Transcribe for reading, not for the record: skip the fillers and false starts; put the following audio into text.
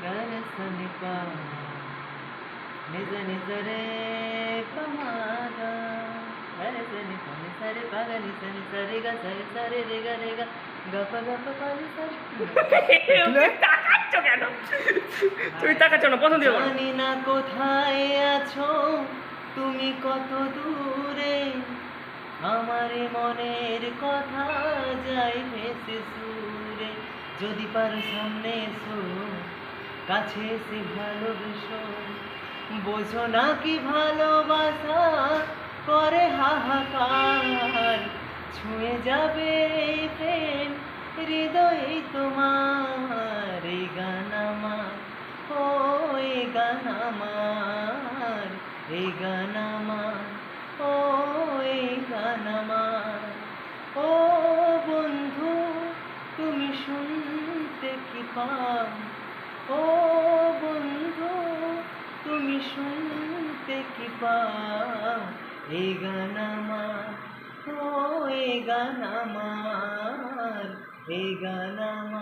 गर सनि पा निज निज रे पमागा गर सनि पा नि सा रे पा ग नि सा रे ग सा रे रे ग ग प पा नि सा তুমি তাকাচ্ছ কেন? তুমি তাকাচ্ছ না, পছন্দ হবে না। জানি না কোথায় আছো তুমি কত দূরে আমার মনের কথা যাই ভেসে সুরে যদি পারো সামনে এসো কাছে এসে ভালোবেসো বোঝো না কি ভালোবাসা করে হাহাকার ছুঁয়ে যাবে এই প্রেম হৃদয়ে তোমার এই গান আমার ও এই গান আমার এই গান আমার ও এই গান আমার ও বন্ধু তুমি শুনতে কি পাও ও বন্ধু তুমি শুনতে কি পাও এই গান আমার ও এই গান আমার এই গান আমার।